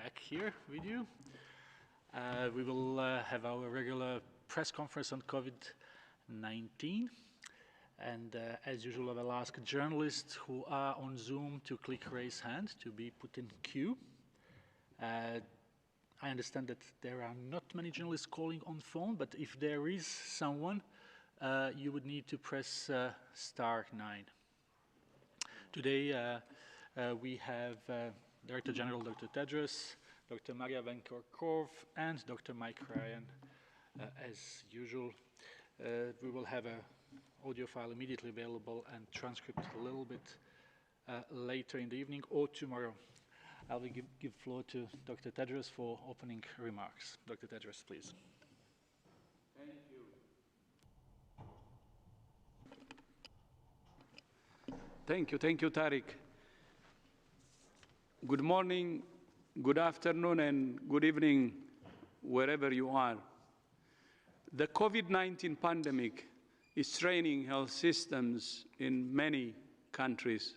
back here with you. We will have our regular press conference on COVID-19. And as usual, I will ask journalists who are on Zoom to click raise hand to be put in queue. I understand that there are not many journalists calling on phone, but if there is someone, you would need to press *9. Today, we have Director General Dr. Tedros, Dr. Maria Van-Kerkhove, and Dr. Mike Ryan. As usual, we will have an audio file immediately available and transcript a little bit later in the evening or tomorrow. I will give floor to Dr. Tedros for opening remarks. Dr. Tedros, please. Thank you, Tariq. Good morning, good afternoon, and good evening, wherever you are. The COVID-19 pandemic is straining health systems in many countries.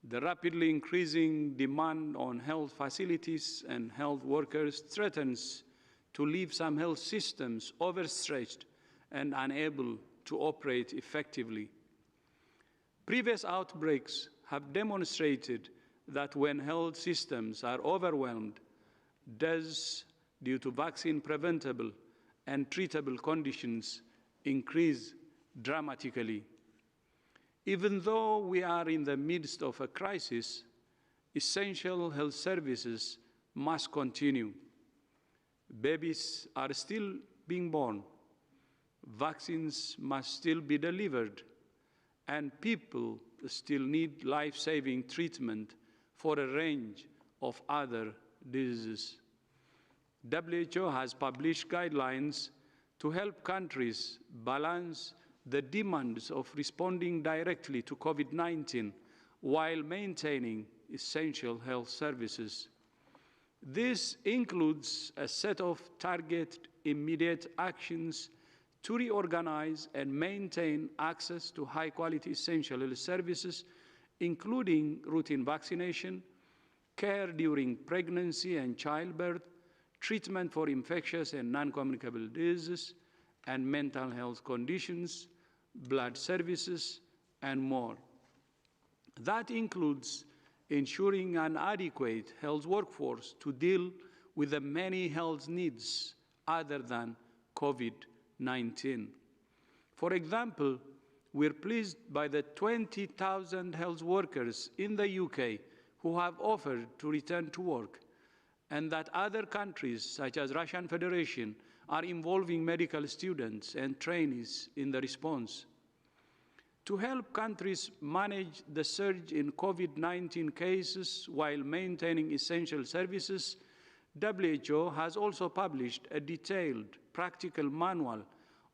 The rapidly increasing demand on health facilities and health workers threatens to leave some health systems overstretched and unable to operate effectively. Previous outbreaks have demonstrated that when health systems are overwhelmed, deaths due to vaccine-preventable and treatable conditions increase dramatically. Even though we are in the midst of a crisis, essential health services must continue. Babies are still being born, vaccines must still be delivered, and people still need life-saving treatment for a range of other diseases. WHO has published guidelines to help countries balance the demands of responding directly to COVID-19 while maintaining essential health services. This includes a set of targeted immediate actions to reorganize and maintain access to high-quality essential health services, including routine vaccination, care during pregnancy and childbirth, treatment for infectious and non-communicable diseases and mental health conditions, blood services, and more. That includes ensuring an adequate health workforce to deal with the many health needs other than COVID-19. For example, we're pleased by the 20,000 health workers in the UK who have offered to return to work, and that other countries, such as Russian Federation, are involving medical students and trainees in the response. To help countries manage the surge in COVID-19 cases while maintaining essential services, WHO has also published a detailed practical manual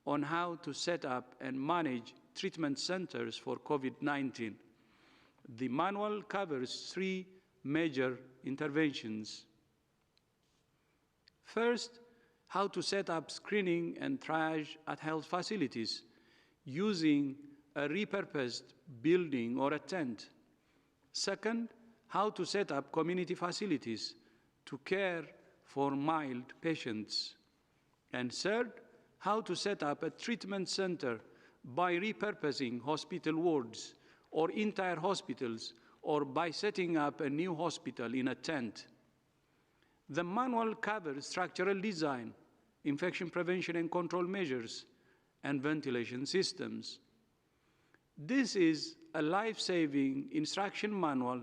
on how to set up and manage treatment centers for COVID-19. The manual covers 3 major interventions. First, how to set up screening and triage at health facilities using a repurposed building or a tent. Second, how to set up community facilities to care for mild patients. And third, how to set up a treatment center by repurposing hospital wards or entire hospitals, or by setting up a new hospital in a tent. The manual covers structural design, infection prevention and control measures, and ventilation systems. This is a life-saving instruction manual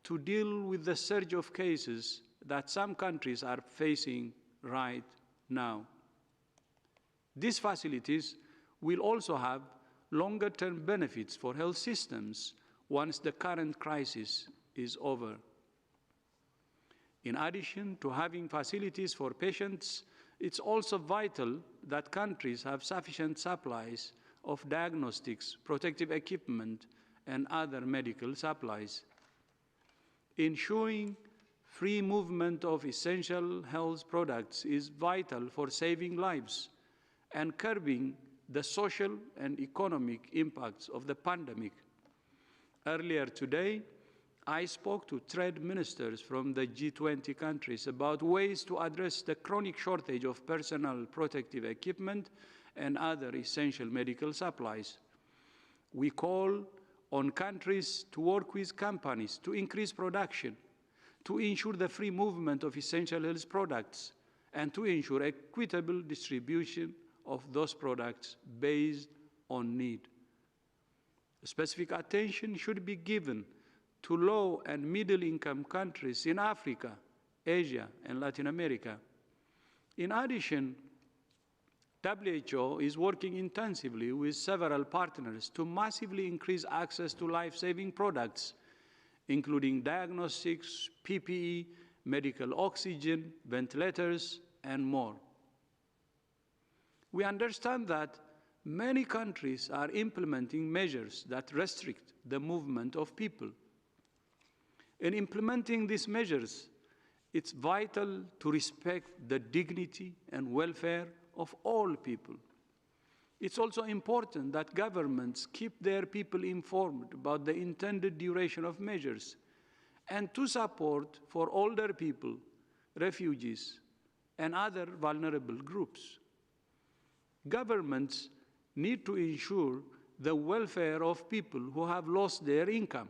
to deal with the surge of cases that some countries are facing right now. These facilities will also have longer-term benefits for health systems once the current crisis is over. In addition to having facilities for patients, it's also vital that countries have sufficient supplies of diagnostics, protective equipment, and other medical supplies. Ensuring free movement of essential health products is vital for saving lives and curbing the social and economic impacts of the pandemic. Earlier today, I spoke to trade ministers from the G20 countries about ways to address the chronic shortage of personal protective equipment and other essential medical supplies. We call on countries to work with companies to increase production, to ensure the free movement of essential health products, and to ensure equitable distribution of those products based on need. Specific attention should be given to low and middle-income countries in Africa, Asia, and Latin America. In addition, WHO is working intensively with several partners to massively increase access to life-saving products, including diagnostics, PPE, medical oxygen, ventilators, and more. We understand that many countries are implementing measures that restrict the movement of people. In implementing these measures, it's vital to respect the dignity and welfare of all people. It's also important that governments keep their people informed about the intended duration of measures and to support for older people, refugees, and other vulnerable groups. Governments need to ensure the welfare of people who have lost their income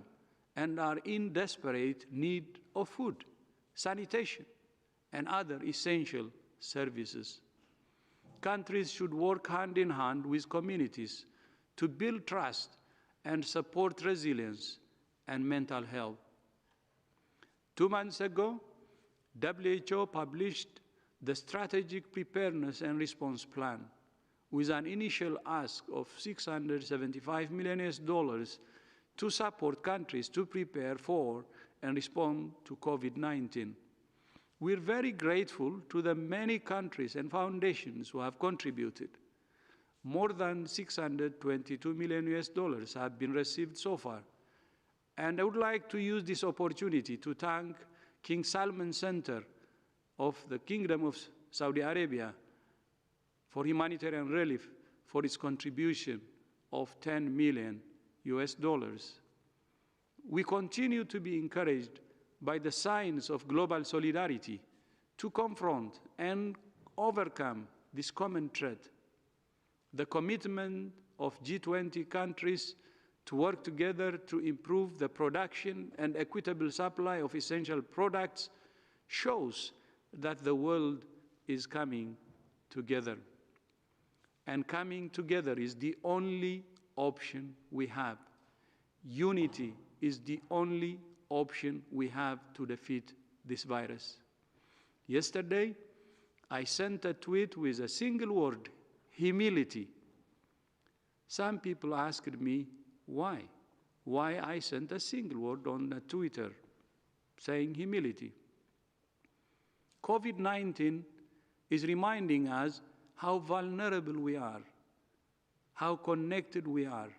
and are in desperate need of food, sanitation, and other essential services. Countries should work hand in hand with communities to build trust and support resilience and mental health. 2 months ago, WHO published the Strategic Preparedness and Response Plan with an initial ask of $675 million to support countries to prepare for and respond to COVID-19. We're very grateful to the many countries and foundations who have contributed. More than $622 million have been received so far. And I would like to use this opportunity to thank King Salman Center of the Kingdom of Saudi Arabia for humanitarian relief for its contribution of $10 million. We continue to be encouraged by the signs of global solidarity to confront and overcome this common threat. The commitment of G20 countries to work together to improve the production and equitable supply of essential products shows that the world is coming together. And coming together is the only option we have. Unity is the only option we have to defeat this virus. Yesterday, I sent a tweet with a single word, humility. Some people asked me why I sent a single word on Twitter saying humility. COVID-19 is reminding us how vulnerable we are, how connected we are,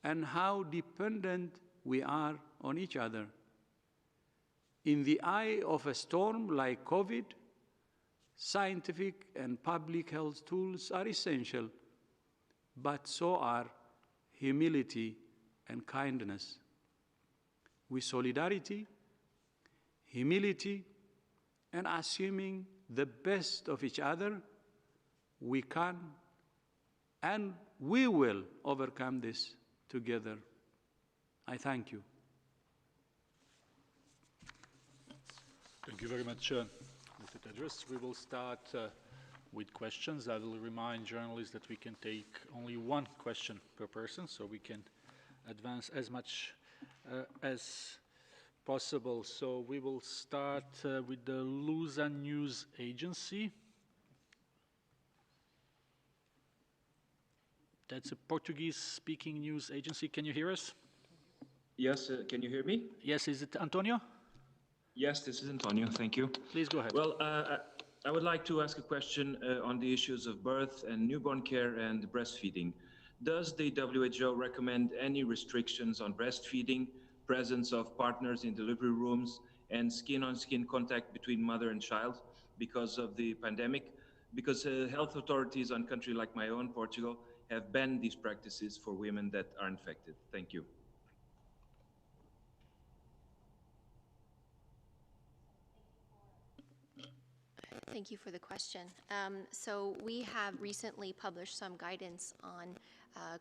and how dependent we are on each other. In the eye of a storm like COVID, scientific and public health tools are essential, but so are humility and kindness. With solidarity, humility, and assuming the best of each other, we can and we will overcome this together. I thank you. Thank you very much, Mr. Tedros. We will start with questions. I will remind journalists that we can take only one question per person, so we can advance as much as possible. So we will start with the Lusa News Agency. That's a Portuguese-speaking news agency. Can you hear us? Yes, can you hear me? Yes, is it Antonio? Yes, this is Antonio, thank you. Please go ahead. Well, I would like to ask a question on the issues of birth and newborn care and breastfeeding. Does the WHO recommend any restrictions on breastfeeding, presence of partners in delivery rooms, and skin-on-skin contact between mother and child because of the pandemic? Because health authorities on countries like my own, Portugal, have banned these practices for women that are infected. Thank you. Thank you for the question. So we have recently published some guidance on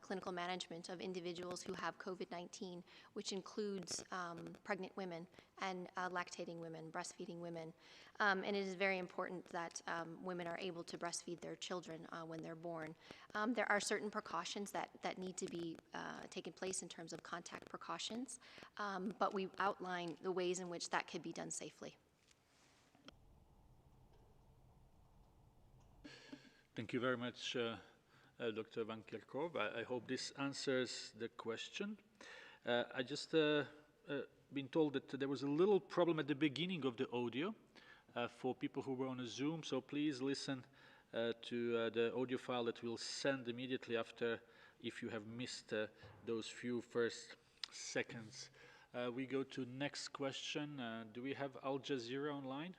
clinical management of individuals who have COVID-19, which includes pregnant women and lactating women, breastfeeding women. And it is very important that women are able to breastfeed their children when they're born. There are certain precautions that need to be taken place in terms of contact precautions, but we outline the ways in which that could be done safely. Thank you very much, Dr. Van Kerkhove. I hope this answers the question. I just been told that there was a little problem at the beginning of the audio for people who were on a Zoom, so please listen to the audio file that we'll send immediately after if you have missed those few first seconds. We go to next question. Do we have Al Jazeera online?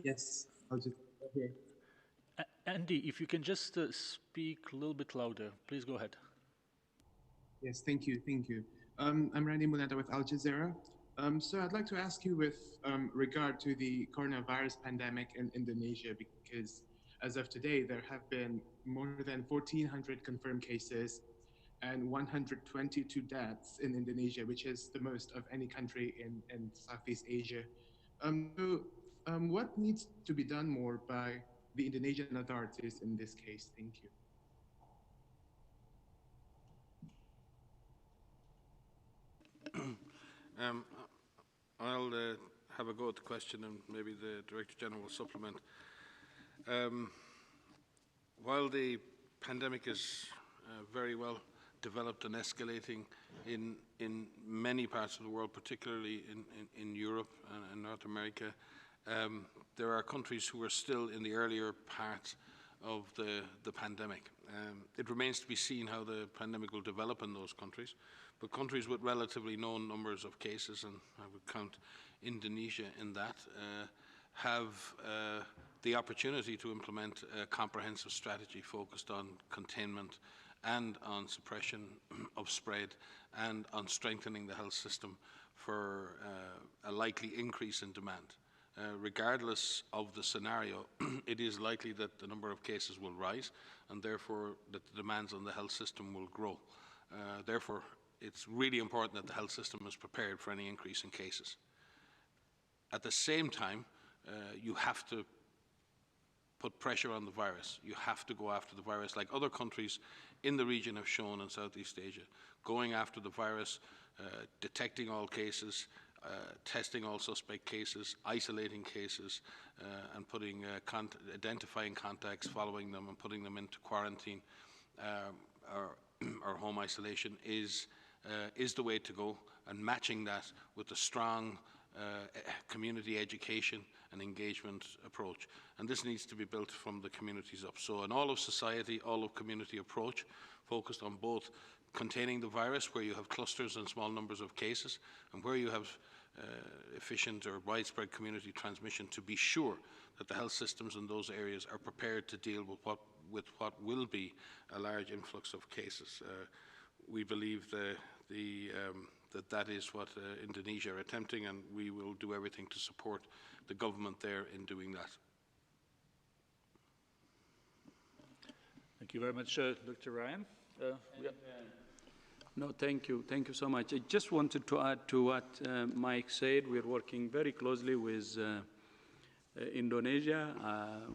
Yes, Al Jazeera here. Andy, if you can just speak a little bit louder, please go ahead. Yes, thank you. I'm Randy Munada with Al Jazeera. So I'd like to ask you with regard to the coronavirus pandemic in Indonesia, because as of today, there have been more than 1,400 confirmed cases and 122 deaths in Indonesia, which is the most of any country in Southeast Asia. What needs to be done more by the Indonesian authorities in this case? Thank you. I'll have a go at the question and maybe the Director General will supplement. While the pandemic is very well developed and escalating in many parts of the world, particularly in Europe and North America, there are countries who are still in the earlier part of the pandemic. It remains to be seen how the pandemic will develop in those countries, but countries with relatively known numbers of cases, and I would count Indonesia in that, have the opportunity to implement a comprehensive strategy focused on containment and on suppression of spread and on strengthening the health system for a likely increase in demand. Regardless of the scenario, it is likely that the number of cases will rise and therefore that the demands on the health system will grow. Therefore, it's really important that the health system is prepared for any increase in cases. At the same time, you have to put pressure on the virus. You have to go after the virus like other countries in the region have shown in Southeast Asia, going after the virus, detecting all cases, testing all suspect cases, isolating cases, and identifying contacts, following them and putting them into quarantine or home isolation is the way to go, and matching that with a strong community education and engagement approach. And this needs to be built from the communities up. So an all of society, all of community approach focused on both containing the virus where you have clusters and small numbers of cases, and where you have efficient or widespread community transmission, to be sure that the health systems in those areas are prepared to deal with what will be a large influx of cases. We believe that is what Indonesia are attempting, and we will do everything to support the government there in doing that. Thank you very much, Dr. Ryan. No, thank you. Thank you so much. I just wanted to add to what Mike said. We're working very closely with Indonesia.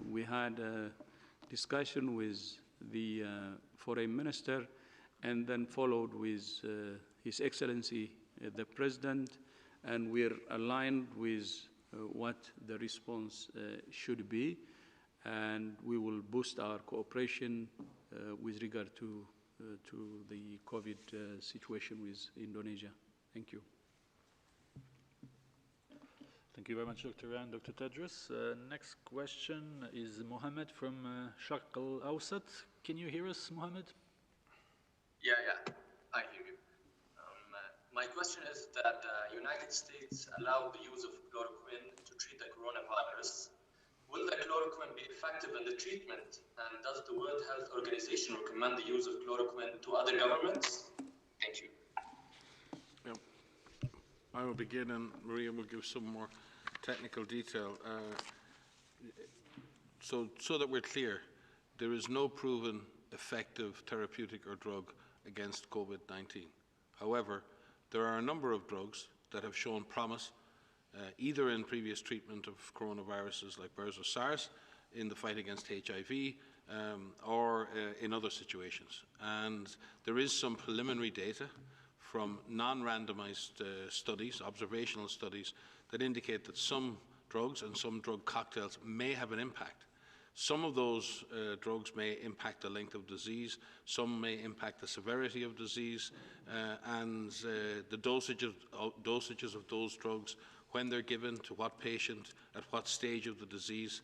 We had a discussion with the foreign minister and then followed with His Excellency the President, and we're aligned with what the response should be, and we will boost our cooperation with regard to the COVID situation with Indonesia. Thank you. Thank you very much, Dr. Ryan, Dr. Tedros. Next question is Mohammed from Sharq al-Awsat. Can you hear us, Mohammed? Yeah, I hear you. My question is that the United States allowed the use of chloroquine to treat the coronavirus. Will the chloroquine be effective in the treatment? And does the World Health Organization recommend the use of chloroquine to other governments? Thank you. Yep. I will begin and Maria will give some more technical detail. so that we're clear, there is no proven effective therapeutic or drug against COVID-19. However, there are a number of drugs that have shown promise, either in previous treatment of coronaviruses like MERS or SARS, in the fight against HIV, or in other situations. And there is some preliminary data from non-randomized studies, observational studies, that indicate that some drugs and some drug cocktails may have an impact. Some of those drugs may impact the length of disease, some may impact the severity of disease, and the dosages of those drugs, when they're given to what patient, at what stage of the disease,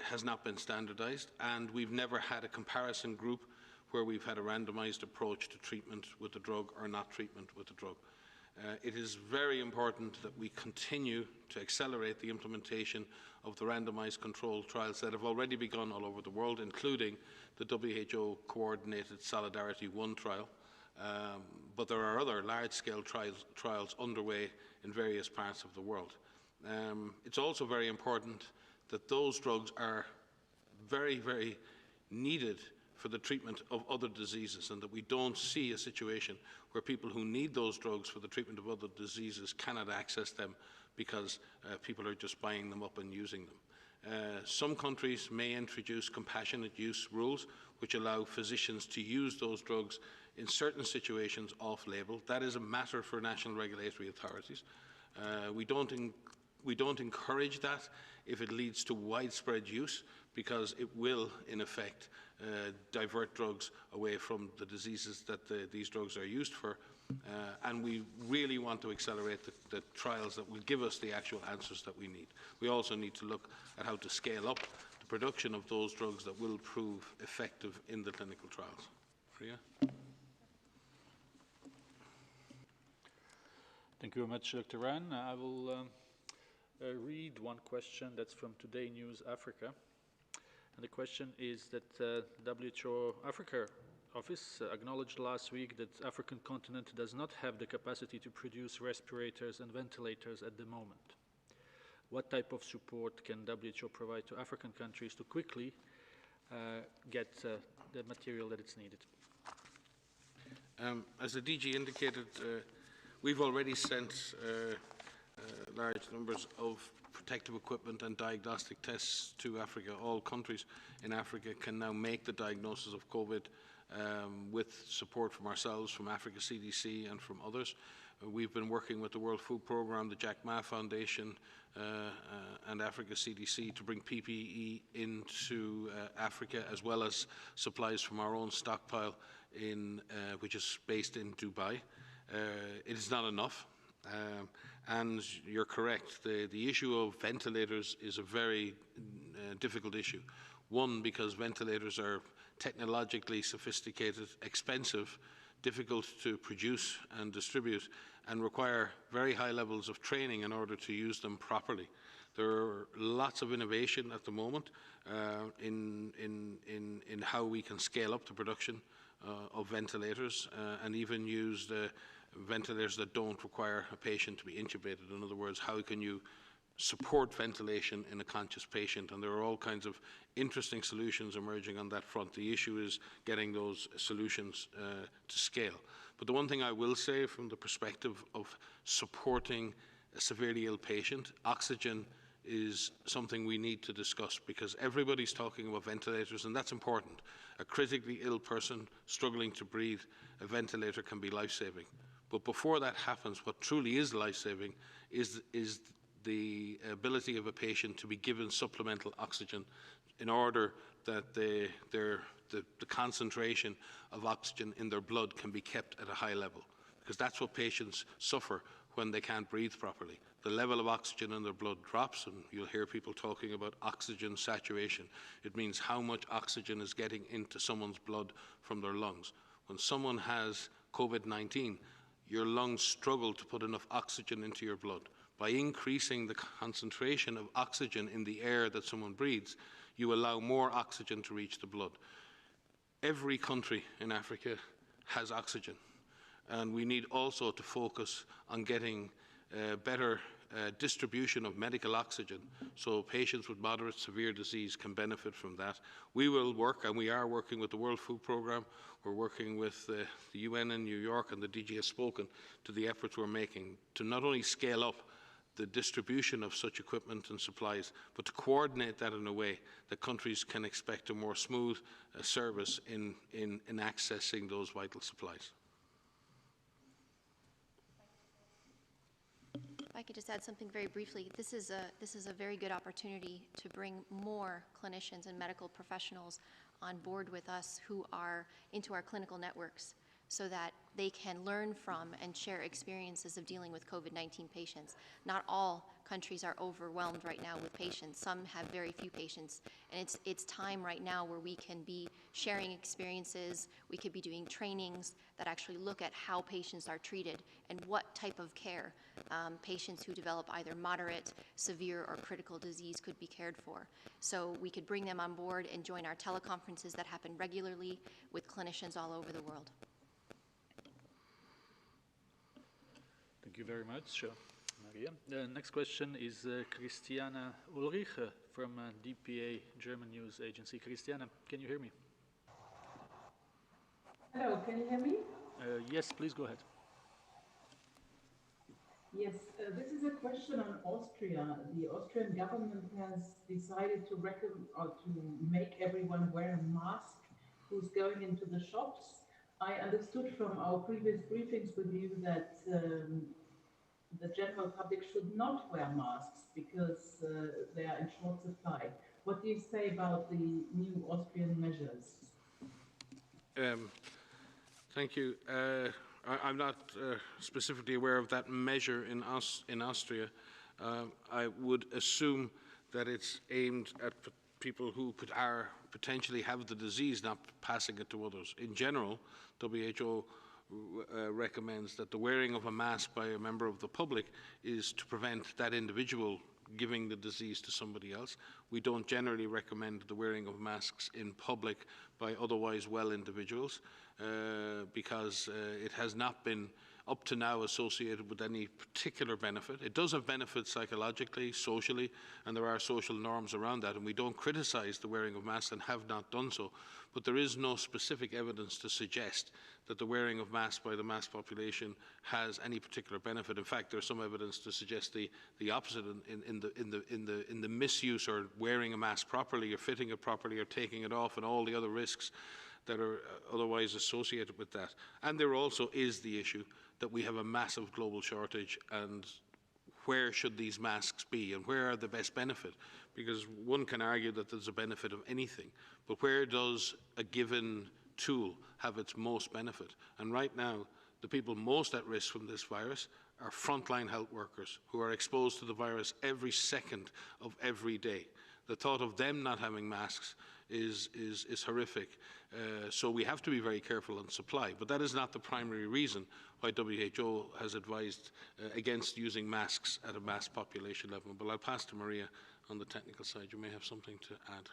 has not been standardized, and we've never had a comparison group where we've had a randomized approach to treatment with the drug or not treatment with the drug. It is very important that we continue to accelerate the implementation of the randomized controlled trials that have already begun all over the world, including the WHO coordinated Solidarity 1 trial. But there are other large-scale trials underway in various parts of the world. It's also very important that those drugs are very, very needed for the treatment of other diseases, and that we don't see a situation where people who need those drugs for the treatment of other diseases cannot access them because people are just buying them up and using them. Some countries may introduce compassionate use rules which allow physicians to use those drugs in certain situations off-label. That is a matter for national regulatory authorities. We don't encourage that if it leads to widespread use, because it will, in effect, divert drugs away from the diseases that these drugs are used for. And we really want to accelerate the trials that will give us the actual answers that we need. We also need to look at how to scale up the production of those drugs that will prove effective in the clinical trials. Priya? Thank you very much, Dr. Ryan. I will read one question that's from Today News Africa. And the question is that WHO Africa office acknowledged last week that the African continent does not have the capacity to produce respirators and ventilators at the moment. What type of support can WHO provide to African countries to quickly get the material that it's needed? As the DG indicated, we've already sent large numbers of protective equipment and diagnostic tests to Africa. All countries in Africa can now make the diagnosis of COVID with support from ourselves, from Africa CDC and from others. We've been working with the World Food Programme, the Jack Ma Foundation and Africa CDC to bring PPE into Africa, as well as supplies from our own stockpile which is based in Dubai. It is not enough. And you're correct, the issue of ventilators is a very difficult issue. One, because ventilators are technologically sophisticated, expensive, difficult to produce and distribute, and require very high levels of training in order to use them properly. There are lots of innovation at the moment in how we can scale up the production of ventilators and even use the ventilators that don't require a patient to be intubated. In other words, how can you support ventilation in a conscious patient? And there are all kinds of interesting solutions emerging on that front. The issue is getting those solutions to scale. But the one thing I will say from the perspective of supporting a severely ill patient, oxygen is something we need to discuss, because everybody's talking about ventilators, and that's important. A critically ill person struggling to breathe, a ventilator can be life-saving. But before that happens, what truly is life-saving is the ability of a patient to be given supplemental oxygen in order that the concentration of oxygen in their blood can be kept at a high level. Because that's what patients suffer when they can't breathe properly. The level of oxygen in their blood drops, and you'll hear people talking about oxygen saturation. It means how much oxygen is getting into someone's blood from their lungs. When someone has COVID-19, your lungs struggle to put enough oxygen into your blood. By increasing the concentration of oxygen in the air that someone breathes, you allow more oxygen to reach the blood. Every country in Africa has oxygen, and we need also to focus on getting better distribution of medical oxygen, so patients with moderate severe disease can benefit from that. We will work, and we are working with the World Food Programme. We're working with the UN in New York, and the DG has spoken to the efforts we're making to not only scale up the distribution of such equipment and supplies, but to coordinate that in a way that countries can expect a more smooth service in accessing those vital supplies. If I could just add something very briefly, this is a very good opportunity to bring more clinicians and medical professionals on board with us who are into our clinical networks, so that they can learn from and share experiences of dealing with COVID-19 patients. Not all countries are overwhelmed right now with patients. Some have very few patients. And it's time right now where we can be sharing experiences, we could be doing trainings that actually look at how patients are treated and what type of care patients who develop either moderate, severe, or critical disease could be cared for. So we could bring them on board and join our teleconferences that happen regularly with clinicians all over the world. Thank you very much, Maria. The next question is Christiana Ulrich from DPA, German news agency. Christiana, can you hear me? Hello, can you hear me? Yes, please go ahead. Yes, this is a question on Austria. The Austrian government has decided to make everyone wear a mask who's going into the shops. I understood from our previous briefings with you that the general public should not wear masks because they are in short supply. What do you say about the new Austrian measures? Thank you. I'm not specifically aware of that measure in Austria. I would assume that it's aimed at people who potentially have the disease, not passing it to others. In general, WHO recommends that the wearing of a mask by a member of the public is to prevent that individual giving the disease to somebody else. We don't generally recommend the wearing of masks in public by otherwise well individuals because it has not been up to now associated with any particular benefit. It does have benefits psychologically, socially, and there are social norms around that, and we don't criticize the wearing of masks and have not done so. But there is no specific evidence to suggest that the wearing of masks by the mass population has any particular benefit. In fact, there's some evidence to suggest the opposite in the misuse or wearing a mask properly or fitting it properly or taking it off and all the other risks that are otherwise associated with that. And there also is the issue that we have a massive global shortage, and where should these masks be and where are the best benefit? Because one can argue that there's a benefit of anything, but where does a given tool have its most benefit? And right now, the people most at risk from this virus are frontline health workers who are exposed to the virus every second of every day. The thought of them not having masks is horrific. So we have to be very careful on supply, but that is not the primary reason why WHO has advised against using masks at a mass population level. But I'll pass to Maria on the technical side. You may have something to add.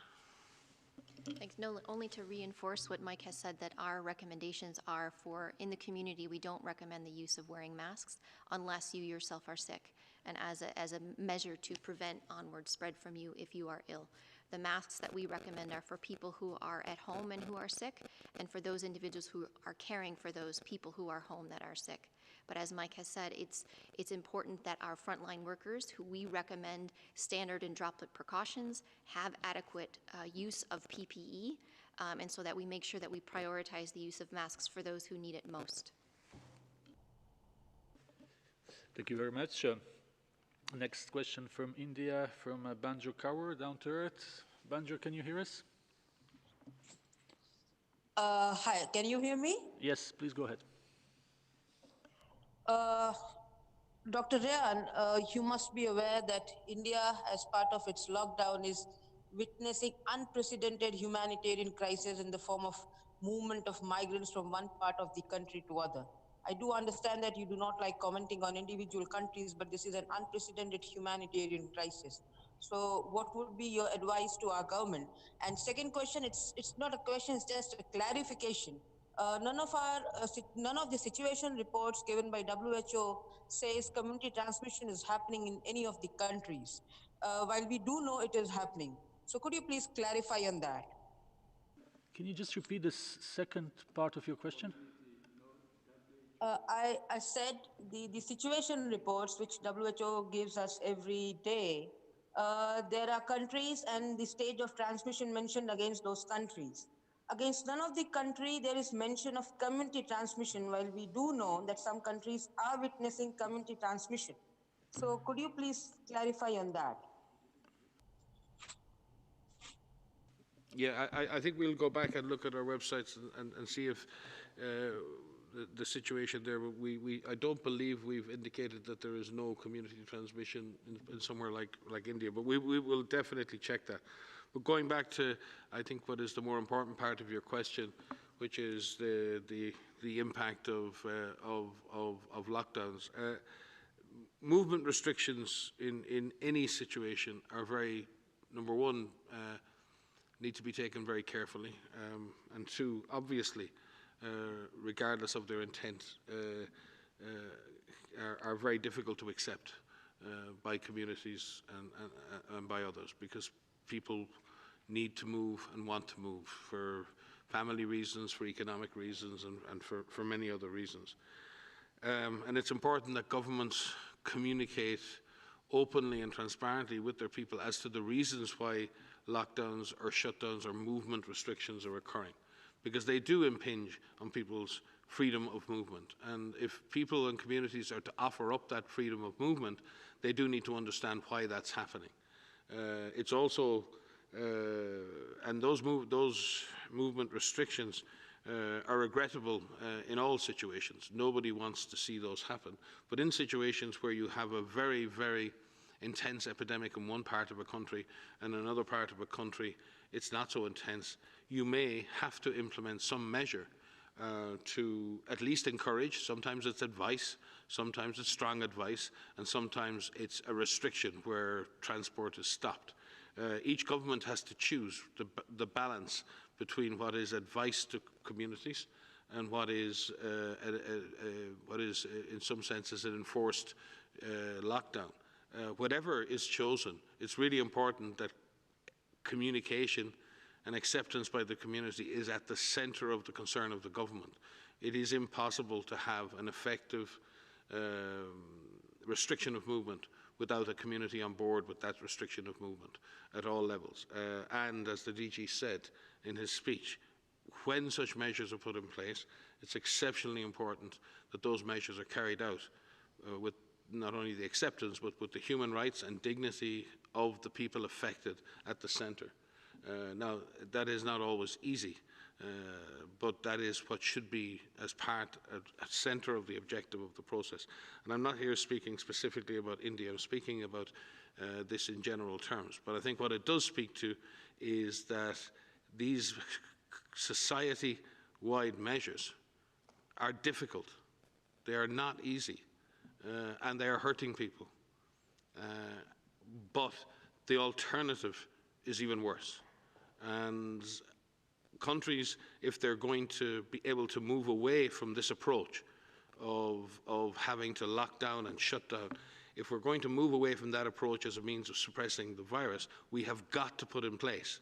Thanks. No, only to reinforce what Mike has said, that our recommendations are for in the community, we don't recommend the use of wearing masks unless you yourself are sick, and as a measure to prevent onward spread from you if you are ill. The masks that we recommend are for people who are at home and who are sick, and for those individuals who are caring for those people who are home that are sick. But as Mike has said, it's important that our frontline workers, who we recommend standard and droplet precautions, have adequate use of PPE, and so that we make sure that we prioritize the use of masks for those who need it most. Thank you very much. Next question from India, from Banjo Kaur, down to earth. Banjo, can you hear us? Hi, can you hear me? Yes, please go ahead. Dr. Ryan, you must be aware that India, as part of its lockdown, is witnessing unprecedented humanitarian crisis in the form of movement of migrants from one part of the country to other. I do understand that you do not like commenting on individual countries, but this is an unprecedented humanitarian crisis. So what would be your advice to our government? And second question, it's not a question, it's just a clarification. None of the situation reports given by WHO says community transmission is happening in any of the countries, while we do know it is happening. So could you please clarify on that? Can you just repeat the second part of your question? I said the situation reports which WHO gives us every day, there are countries and the stage of transmission mentioned against those countries. Against none of the country there is mention of community transmission, while we do know that some countries are witnessing community transmission. So could you please clarify on that? Yeah, I think we'll go back and look at our websites and see if the situation there. I don't believe we've indicated that there is no community transmission in somewhere like India, but we will definitely check that. But going back to, I think, what is the more important part of your question, which is the impact of lockdowns. Movement restrictions in any situation are very, number one, need to be taken very carefully, and two, obviously, regardless of their intent, are very difficult to accept by communities and by others, because people need to move and want to move for family reasons, for economic reasons, and for many other reasons. And it's important that governments communicate openly and transparently with their people as to the reasons why lockdowns or shutdowns or movement restrictions are occurring, because they do impinge on people's freedom of movement. And if people and communities are to offer up that freedom of movement, they do need to understand why that's happening. It's also, and those movement restrictions are regrettable in all situations. Nobody wants to see those happen. But in situations where you have a very, very intense epidemic in one part of a country and another part of a country it's not so intense, you may have to implement some measure to at least encourage. Sometimes it's advice, sometimes it's strong advice, and sometimes it's a restriction where transport is stopped. Each government has to choose the balance between what is advice to communities and what is in some senses an enforced lockdown. Whatever is chosen, it's really important that communication and acceptance by the community is at the centre of the concern of the government. It is impossible to have an effective restriction of movement without a community on board with that restriction of movement at all levels. And as the DG said in his speech, when such measures are put in place, it's exceptionally important that those measures are carried out with not only the acceptance, but with the human rights and dignity of the people affected at the centre. Now, that is not always easy, but that is what should be as part, at centre of the objective of the process. And I'm not here speaking specifically about India, I'm speaking about this in general terms. But I think what it does speak to is that these society-wide measures are difficult. They are not easy, and they are hurting people. But the alternative is even worse. And countries, if they're going to be able to move away from this approach of having to lock down and shut down, if we're going to move away from that approach as a means of suppressing the virus, we have got to put in place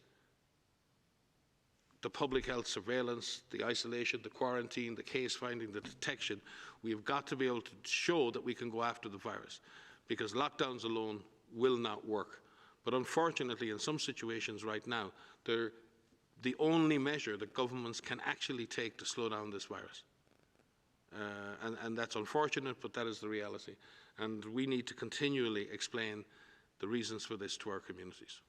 the public health surveillance, the isolation, the quarantine, the case finding, the detection. We have got to be able to show that we can go after the virus, because lockdowns alone will not work. But unfortunately, in some situations right now, they're the only measure that governments can actually take to slow down this virus. And that's unfortunate, but that is the reality. And we need to continually explain the reasons for this to our communities.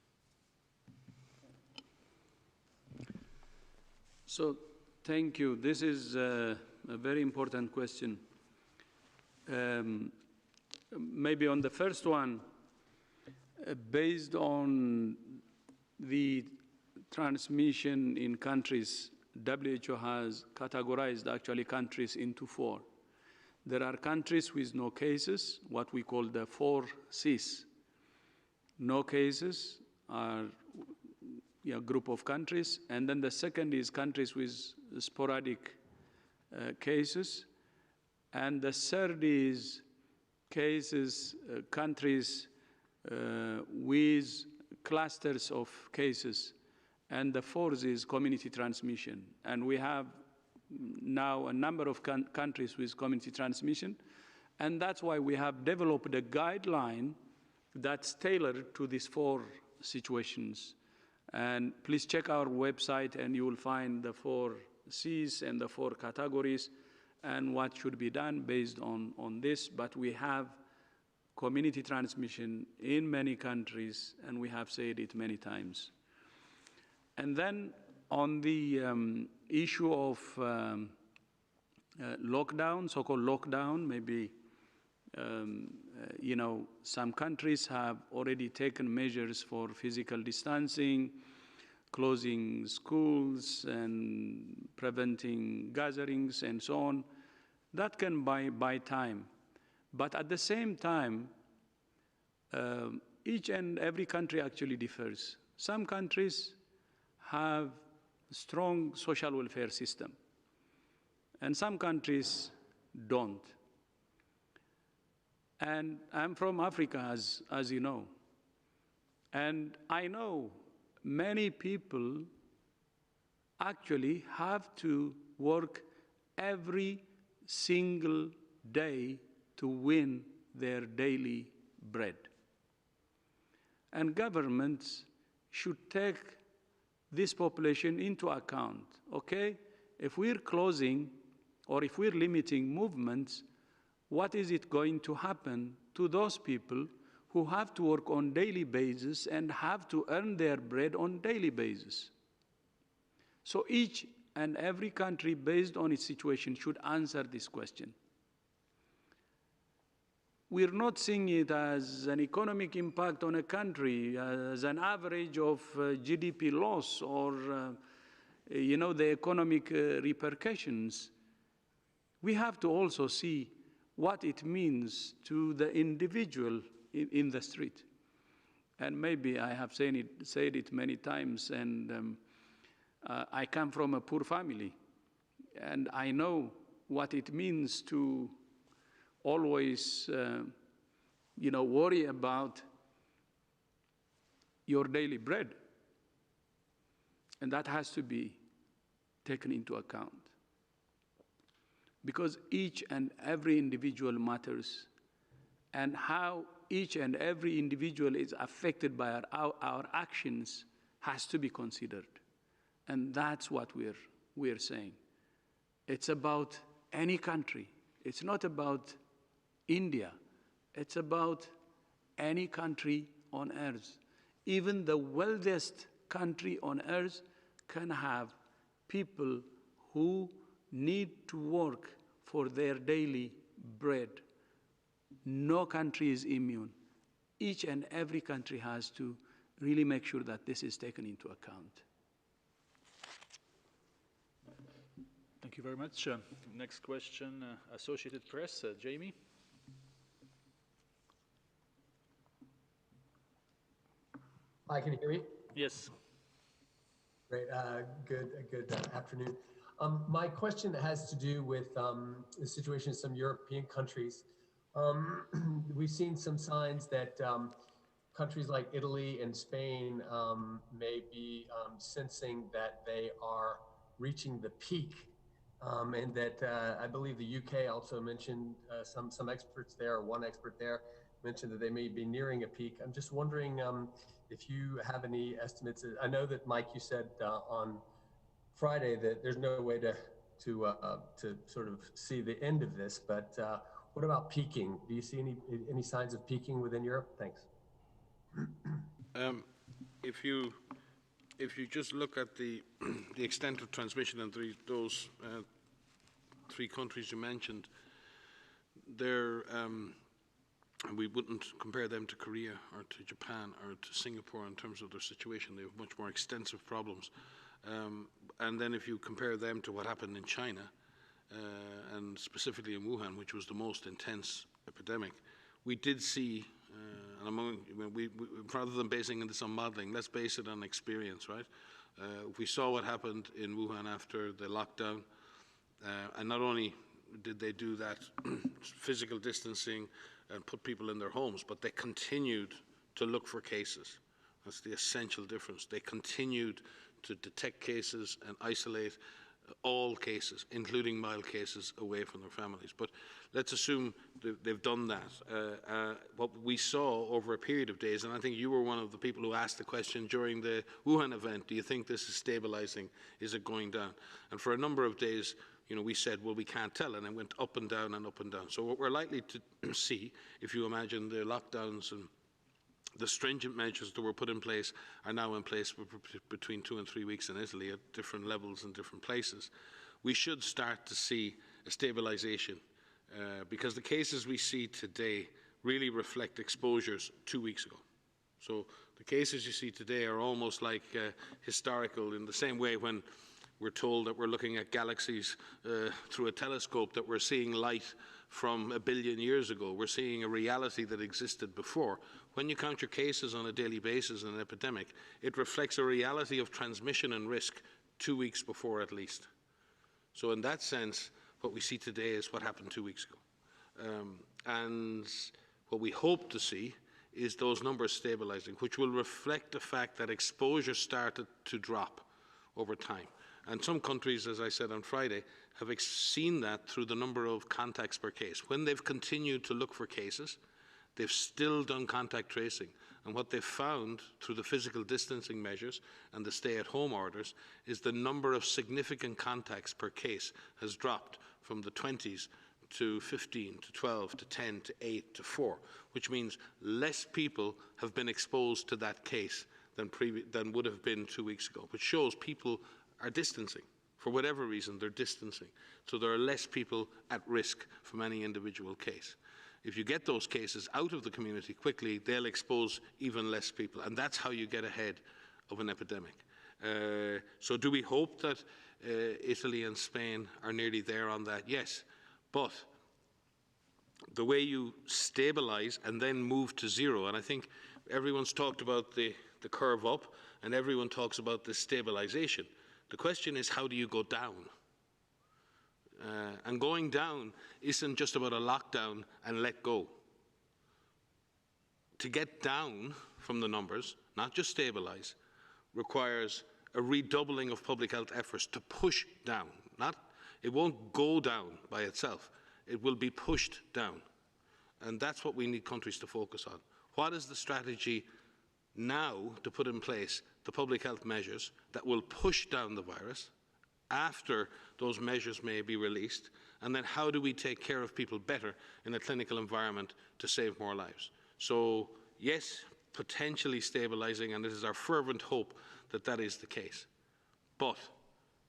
So, thank you. This is a very important question. Maybe on the first one, based on the transmission in countries, WHO has categorized actually countries into 4. There are countries with no cases, what we call the 4 Cs. No cases are a group of countries, and then the second is countries with sporadic cases. And the third is cases, countries with clusters of cases. And the fourth is community transmission. And we have now a number of countries with community transmission. And that's why we have developed a guideline that's tailored to these four situations. And please check our website and you will find the 4 C's and the 4 categories and what should be done based on this. But we have community transmission in many countries, and we have said it many times. And then on the issue of lockdown, so-called lockdown, maybe you know, some countries have already taken measures for physical distancing, closing schools and preventing gatherings and so on. That can buy time. But at the same time, each and every country actually differs. Some countries have strong social welfare system, and some countries don't. And I'm from Africa, as you know. And I know many people actually have to work every single day to win their daily bread. And governments should take this population into account, okay? If we're closing or if we're limiting movements, what is it going to happen to those people who have to work on daily basis and have to earn their bread on daily basis? So each and every country, based on its situation, should answer this question. We're not seeing it as an economic impact on a country, as an average of GDP loss or you know, the economic repercussions. We have to also see what it means to the individual in the street. And maybe I have said it many times, and I come from a poor family, and I know what it means to always you know, worry about your daily bread. And that has to be taken into account, because each and every individual matters, and how each and every individual is affected by our actions has to be considered. And that's what we're saying. It's about any country. It's not about India. It's about any country on earth. Even the wealthiest country on earth can have people who need to work for their daily bread. No country is immune. Each and every country has to really make sure that this is taken into account. Thank you very much. Next question, Associated Press, Jamie. Hi, can you hear me? Yes. Great, good afternoon. My question has to do with the situation in some European countries. We've seen some signs that countries like Italy and Spain may be sensing that they are reaching the peak, and that I believe the UK also mentioned, some experts there, or one expert there mentioned that they may be nearing a peak. I'm just wondering if you have any estimates. I know that, Mike, you said on Friday that there's no way to sort of see the end of this, but what about peaking? Do you see any signs of peaking within Europe? Thanks. If you just look at the extent of transmission in those 3 countries you mentioned, they're we wouldn't compare them to Korea or to Japan or to Singapore in terms of their situation. They have much more extensive problems. And then if you compare them to what happened in China, and specifically in Wuhan, which was the most intense epidemic, we did see, rather than basing this on modeling, let's base it on experience, right? We saw what happened in Wuhan after the lockdown. And not only did they do that physical distancing and put people in their homes, but they continued to look for cases. That's the essential difference. They continued to detect cases and isolate all cases, including mild cases, away from their families. But let's assume they've done that. What we saw over a period of days, and I think you were one of the people who asked the question during the Wuhan event, do you think this is stabilizing? Is it going down? And for a number of days, we said, well, we can't tell, and it went up and down and up and down. So what we're likely to see, if you imagine the lockdowns and the stringent measures that were put in place are now in place for between 2 and 3 weeks in Italy at different levels in different places. We should start to see a stabilization because the cases we see today really reflect exposures 2 weeks ago. So the cases you see today are almost like historical, in the same way when we're told that we're looking at galaxies through a telescope, that we're seeing light from 1 billion years ago. We're seeing a reality that existed before. When you count your cases on a daily basis in an epidemic, it reflects a reality of transmission and risk 2 weeks before at least. So in that sense, what we see today is what happened 2 weeks ago. And what we hope to see is those numbers stabilizing, which will reflect the fact that exposure started to drop over time. And some countries, as I said on Friday, have seen that through the number of contacts per case. When they've continued to look for cases, they've still done contact tracing. And what they've found through the physical distancing measures and the stay-at-home orders is the number of significant contacts per case has dropped from the 20s to 15, to 12, to 10, to 8, to 4, which means less people have been exposed to that case than would have been 2 weeks ago, which shows people are distancing. For whatever reason, they're distancing. So there are less people at risk from any individual case. If you get those cases out of the community quickly, they'll expose even less people. And that's how you get ahead of an epidemic. So do we hope that Italy and Spain are nearly there on that? Yes. But the way you stabilize and then move to zero, and I think everyone's talked about the curve up, and everyone talks about the stabilization. The question is, how do you go down? And going down isn't just about a lockdown and let go. To get down from the numbers, not just stabilize, requires a redoubling of public health efforts to push down. It won't go down by itself. It will be pushed down. And that's what we need countries to focus on. What is the strategy now to put in place the public health measures that will push down the virus after those measures may be released? And then how do we take care of people better in a clinical environment to save more lives? So yes, potentially stabilizing, and it is our fervent hope that that is the case. But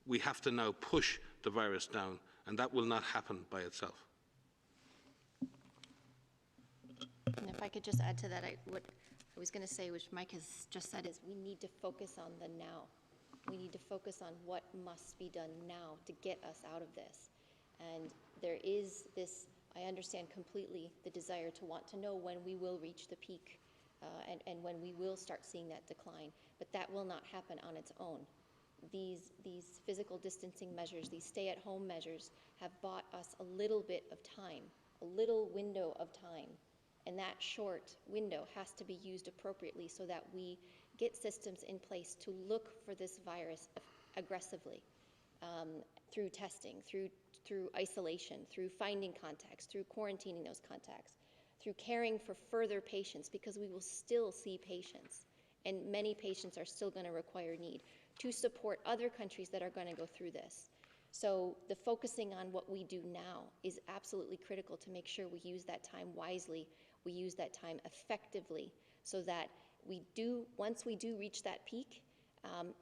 we have to now push the virus down, and that will not happen by itself. And if I could just add to that, what I was going to say, which Mike has just said, is we need to focus on the now. We need to focus on what must be done now to get us out of this. And there is this, I understand completely the desire to want to know when we will reach the peak and when we will start seeing that decline. But that will not happen on its own. These physical distancing measures, these stay-at-home measures have bought us a little bit of time, a little window of time. And that short window has to be used appropriately so that we get systems in place to look for this virus aggressively through testing, through isolation, through finding contacts, through quarantining those contacts, through caring for further patients, because we will still see patients, and many patients are still going to require need, to support other countries that are going to go through this. So the focusing on what we do now is absolutely critical to make sure we use that time wisely, we use that time effectively, so that we do, once we do reach that peak,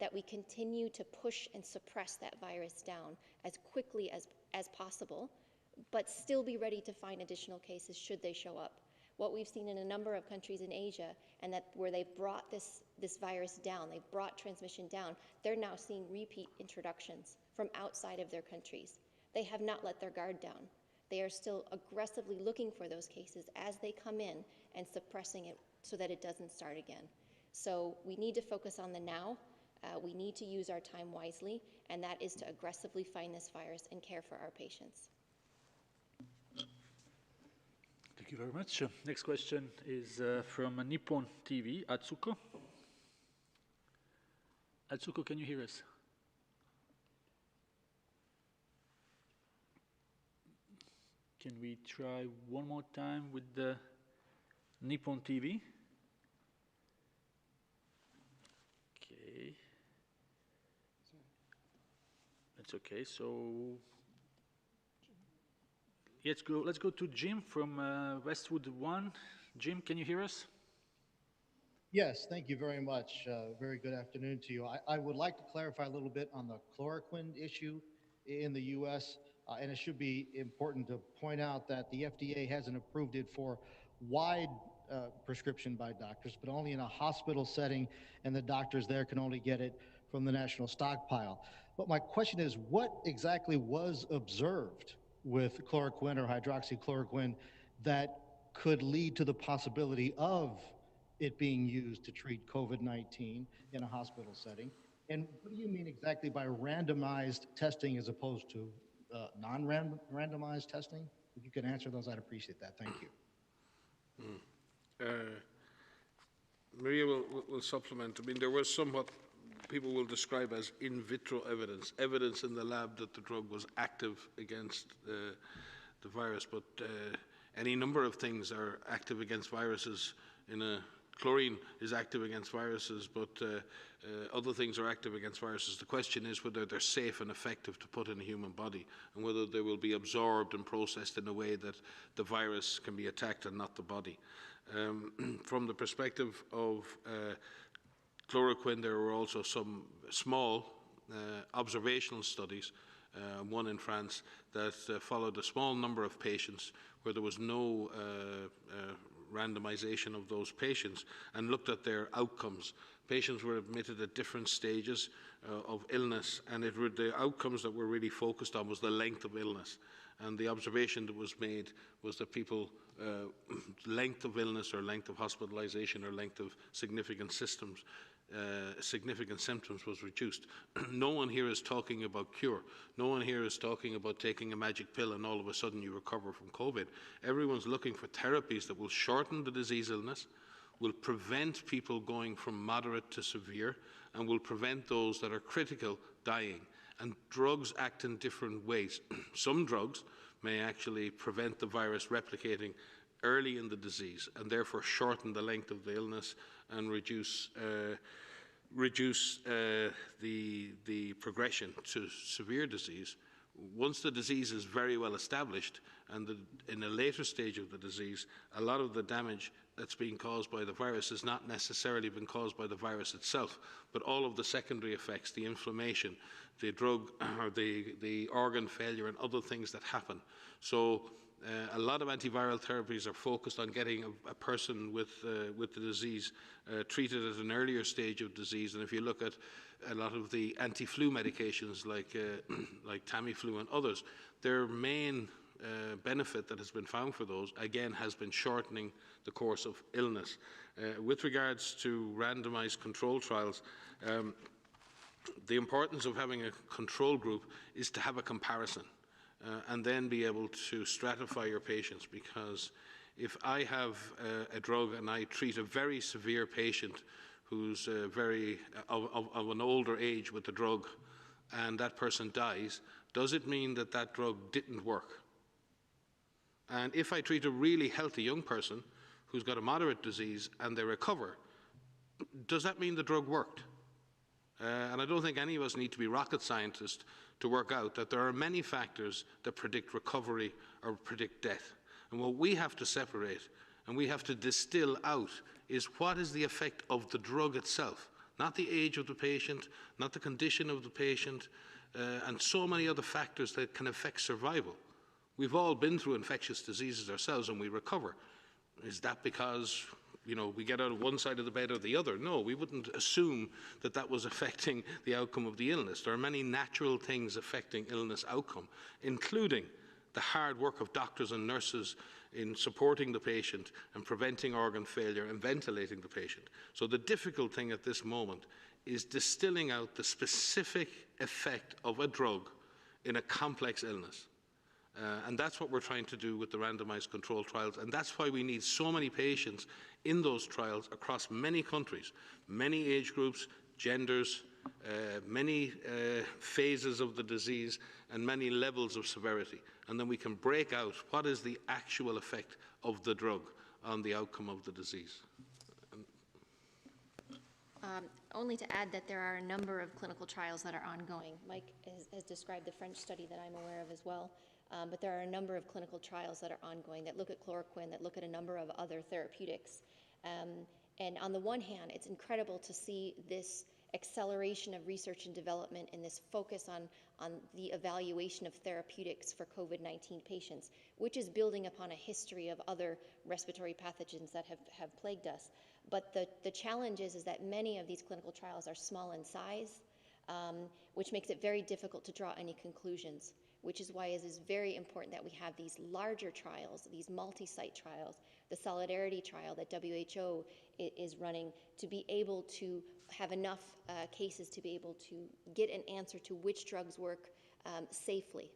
that we continue to push and suppress that virus down as quickly as possible, but still be ready to find additional cases should they show up. What we've seen in a number of countries in Asia, and that where they've brought this virus down, they've brought transmission down, they're now seeing repeat introductions from outside of their countries. They have not let their guard down. They are still aggressively looking for those cases as they come in and suppressing it so that it doesn't start again. So we need to focus on the now. We need to use our time wisely, and that is to aggressively find this virus and care for our patients. Thank you very much. Next question is from Nippon TV, Atsuko. Atsuko, can you hear us? Can we try one more time with the Nippon TV? Okay. That's okay. So let's go to Jim from Westwood One. Jim, can you hear us? Yes, thank you very much. Very good afternoon to you. I would like to clarify a little bit on the chloroquine issue in the U.S., and it should be important to point out that the FDA hasn't approved it for wide prescription by doctors, but only in a hospital setting, and the doctors there can only get it from the national stockpile. But my question is, what exactly was observed with chloroquine or hydroxychloroquine that could lead to the possibility of it being used to treat COVID-19 in a hospital setting? And what do you mean exactly by randomized testing as opposed to non-randomized testing? If you could answer those, I'd appreciate that. Thank you. Maria will supplement. I mean, there was somewhat people will describe as in vitro evidence, evidence in the lab that the drug was active against the virus, but any number of things are active against viruses. Chlorine is active against viruses, but other things are active against viruses. The question is whether they're safe and effective to put in a human body, and whether they will be absorbed and processed in a way that the virus can be attacked and not the body. From the perspective of chloroquine, there were also some small observational studies, one in France, that followed a small number of patients where there was no randomization of those patients and looked at their outcomes. Patients were admitted at different stages of illness, and the outcomes that were really focused on was the length of illness. And the observation that was made was that people, length of illness or length of hospitalization or length of significant symptoms was reduced. No one here is talking about cure. No one here is talking about taking a magic pill and all of a sudden you recover from COVID. Everyone's looking for therapies that will shorten the disease illness, will prevent people going from moderate to severe, and will prevent those that are critical dying. And drugs act in different ways. Some drugs may actually prevent the virus replicating early in the disease and therefore shorten the length of the illness and reduce the progression to severe disease. Once the disease is very well established and in a later stage of the disease, a lot of the damage that's being caused by the virus has not necessarily been caused by the virus itself, but all of the secondary effects, the inflammation, the drug or the organ failure and other things that happen. So a lot of antiviral therapies are focused on getting a person with the disease treated at an earlier stage of disease. And if you look at a lot of the anti-flu medications like Tamiflu and others, their main benefit that has been found for those, again, has been shortening the course of illness. With regards to randomized control trials, the importance of having a control group is to have a comparison and then be able to stratify your patients, because if I have a drug and I treat a very severe patient who's of an older age with the drug and that person dies, does it mean that that drug didn't work? And if I treat a really healthy young person who's got a moderate disease and they recover, does that mean the drug worked? And I don't think any of us need to be rocket scientists to work out that there are many factors that predict recovery or predict death. And what we have to separate and we have to distill out is what is the effect of the drug itself, not the age of the patient, not the condition of the patient, and so many other factors that can affect survival. We've all been through infectious diseases ourselves and we recover. Is that because we get out of one side of the bed or the other? No, we wouldn't assume that that was affecting the outcome of the illness. There are many natural things affecting illness outcome, including the hard work of doctors and nurses in supporting the patient and preventing organ failure and ventilating the patient. So the difficult thing at this moment is distilling out the specific effect of a drug in a complex illness. And that's what we're trying to do with the randomized control trials. And that's why we need so many patients in those trials across many countries, many age groups, genders, many phases of the disease, and many levels of severity. And then we can break out what is the actual effect of the drug on the outcome of the disease. Only to add that there are a number of clinical trials that are ongoing. Mike has described the French study that I'm aware of as well. But there are a number of clinical trials that are ongoing that look at chloroquine, that look at a number of other therapeutics. And on the one hand, it's incredible to see this acceleration of research and development and this focus on the evaluation of therapeutics for COVID-19 patients, which is building upon a history of other respiratory pathogens that have plagued us. But the challenge is that many of these clinical trials are small in size, which makes it very difficult to draw any conclusions, which is why it is very important that we have these larger trials, these multi-site trials, the Solidarity trial that WHO is running, to be able to have enough cases to be able to get an answer to which drugs work safely.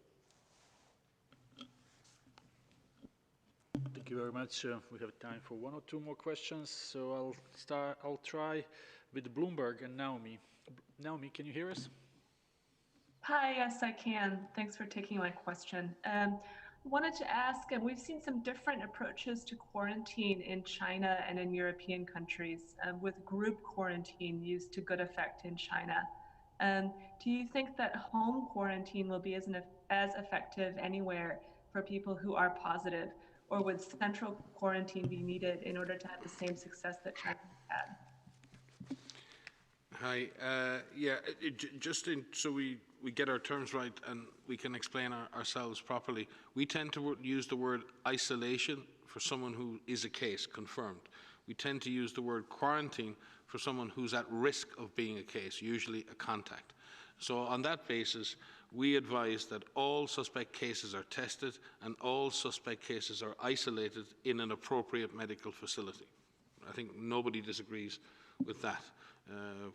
Thank you very much. We have time for one or two more questions, so I'll try with Bloomberg and Naomi. Naomi, can you hear us? Hi, yes, I can. Thanks for taking my question. Wanted to ask, we've seen some different approaches to quarantine in China and in European countries, with group quarantine used to good effect in China. Do you think that home quarantine will be as effective anywhere for people who are positive, or would central quarantine be needed in order to have the same success that China had? Hi, yeah, so we get our terms right and we can explain ourselves properly. We tend to use the word isolation for someone who is a case confirmed. We tend to use the word quarantine for someone who's at risk of being a case, usually a contact. So on that basis, we advise that all suspect cases are tested and all suspect cases are isolated in an appropriate medical facility. I think nobody disagrees with that,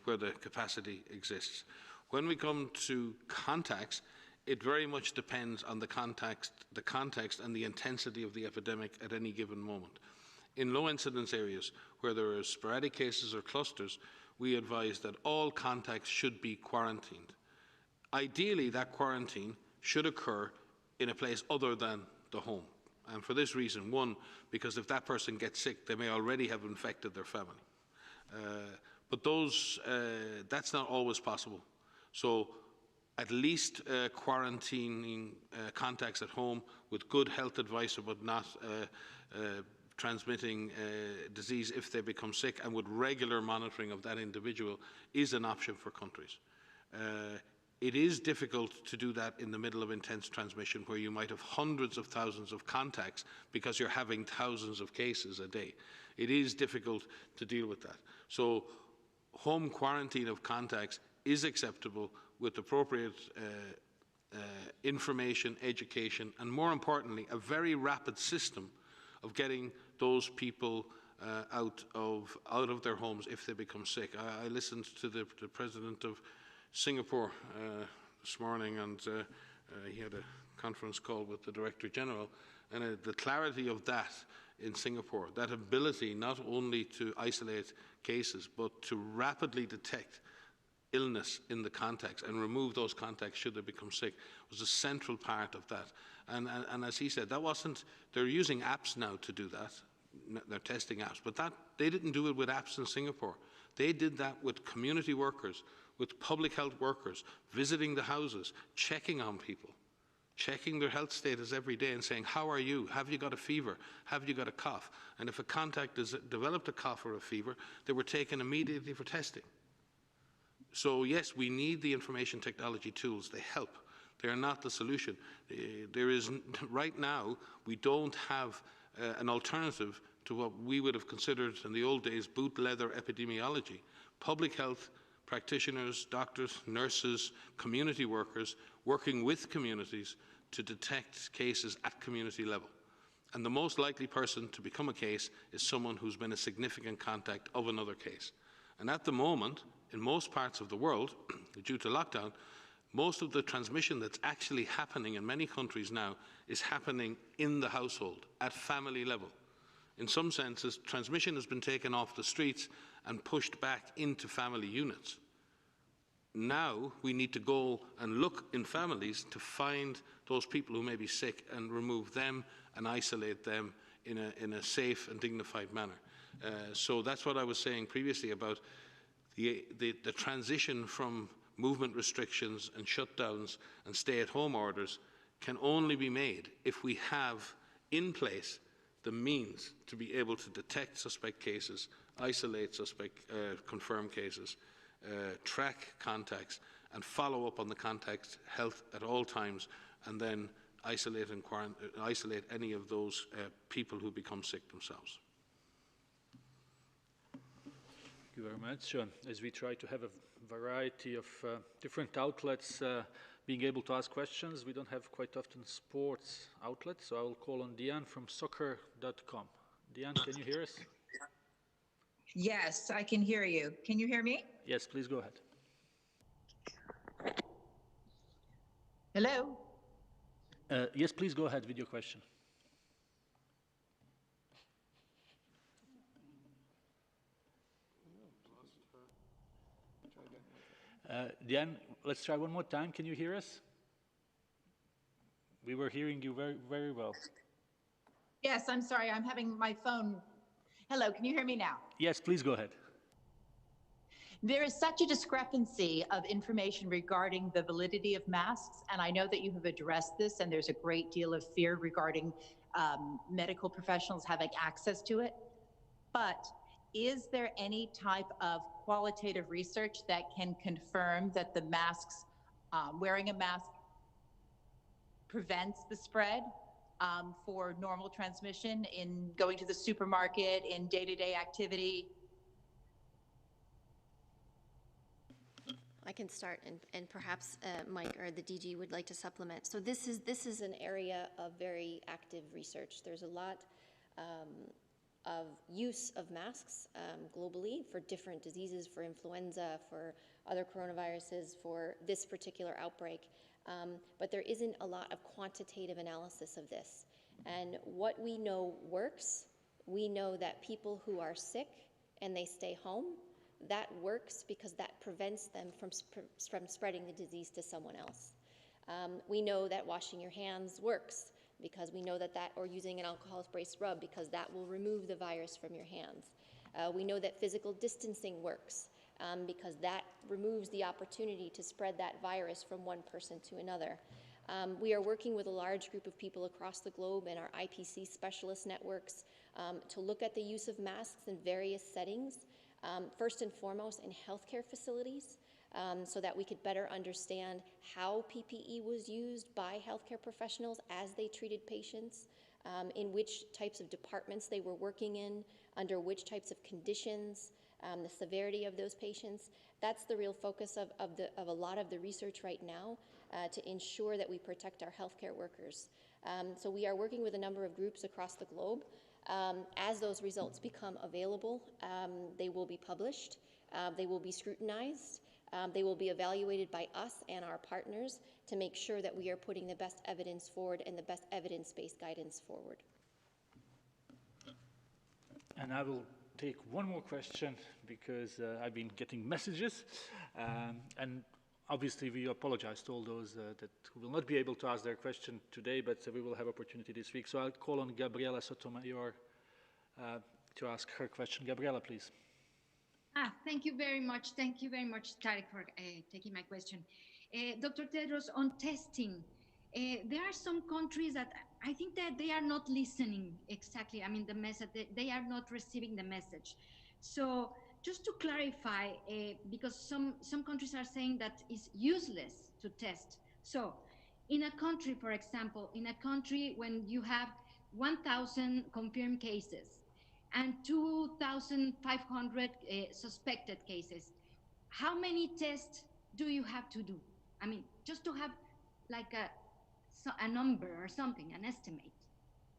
where the capacity exists. When we come to contacts, it very much depends on the context and the intensity of the epidemic at any given moment. In low incidence areas where there are sporadic cases or clusters, we advise that all contacts should be quarantined. Ideally, that quarantine should occur in a place other than the home. And for this reason, one, because if that person gets sick, they may already have infected their family. But that's not always possible. So at least quarantining contacts at home with good health advice about not transmitting disease if they become sick, and with regular monitoring of that individual, is an option for countries. It is difficult to do that in the middle of intense transmission, where you might have hundreds of thousands of contacts because you're having thousands of cases a day. It is difficult to deal with that. So home quarantine of contacts is acceptable with appropriate information, education, and more importantly, a very rapid system of getting those people out of their homes if they become sick. I listened to the president of Singapore this morning, and he had a conference call with the Director General, and the clarity of that in Singapore, that ability not only to isolate cases, but to rapidly detect illness in the contacts and remove those contacts should they become sick, was a central part of that. And as he said, they're using apps now to do that. They're testing apps, but they didn't do it with apps in Singapore. They did that with community workers, with public health workers, visiting the houses, checking on people, checking their health status every day and saying, how are you? Have you got a fever? Have you got a cough? And if a contact has developed a cough or a fever, they were taken immediately for testing. So yes, we need the information technology tools. They help. They are not the solution. Right now, we don't have an alternative to what we would have considered in the old days boot leather epidemiology. Public health practitioners, doctors, nurses, community workers working with communities to detect cases at community level. And the most likely person to become a case is someone who's been a significant contact of another case. And at the moment, in most parts of the world, due to lockdown, most of the transmission that's actually happening in many countries now is happening in the household, at family level. In some senses, transmission has been taken off the streets and pushed back into family units. Now we need to go and look in families to find those people who may be sick and remove them and isolate them in a safe and dignified manner. So that's what I was saying previously about the transition from movement restrictions and shutdowns and stay-at-home orders can only be made if we have in place the means to be able to detect suspect cases, isolate suspect confirmed cases, track contacts, and follow up on the contact health at all times, and then isolate any of those people who become sick themselves. Thank you very much. As we try to have a variety of different outlets being able to ask questions, we don't have quite often sports outlets, so I will call on Diane from soccer.com. Diane, can you hear us? Yes, I can hear you. Can you hear me? Yes, please go ahead. Hello? Yes, please go ahead with your question. Diane, let's try one more time. Can you hear us? We were hearing you very, very well. Yes, I'm sorry. I'm having my phone. Hello, can you hear me now? Yes, please go ahead. There is such a discrepancy of information regarding the validity of masks, and I know that you have addressed this, and there's a great deal of fear regarding medical professionals having access to it. But is there any type of qualitative research that can confirm that the masks, wearing a mask prevents the spread for normal transmission in going to the supermarket, in day-to-day activity? I can start, and perhaps Mike or the DG would like to supplement. So this is an area of very active research. There's a lot of use of masks globally for different diseases, for influenza, for other coronaviruses, for this particular outbreak. But there isn't a lot of quantitative analysis of this. And what we know works, we know that people who are sick and they stay home, that works because that prevents them from spreading the disease to someone else. We know that washing your hands works because we know that or using an alcohol spray scrub, because that will remove the virus from your hands. We know that physical distancing works because that removes the opportunity to spread that virus from one person to another. We are working with a large group of people across the globe in our IPC specialist networks to look at the use of masks in various settings. First and foremost in healthcare facilities, so that we could better understand how PPE was used by healthcare professionals as they treated patients, in which types of departments they were working in, under which types of conditions, the severity of those patients. That's the real focus of a lot of the research right now to ensure that we protect our healthcare workers. So we are working with a number of groups across the globe. As those results become available, they will be published, they will be scrutinized, they will be evaluated by us and our partners to make sure that we are putting the best evidence forward and the best evidence-based guidance forward. And I will take one more question because I've been getting messages, and obviously we apologize to all those that will not be able to ask their question today, but we will have opportunity this week. So I'll call on Gabriela Sotomayor to ask her question. Gabriela, please. Thank you very much. Thank you very much, Tarek, for taking my question. Dr. Tedros, on testing, there are some countries that I think that they are not listening exactly. I mean, the message, they are not receiving the message. So just to clarify, because some countries are saying that it's useless to test. So in a country, for example, in a country when you have 1,000 confirmed cases and 2,500 suspected cases, how many tests do you have to do? I mean, just to have like a number or something, an estimate.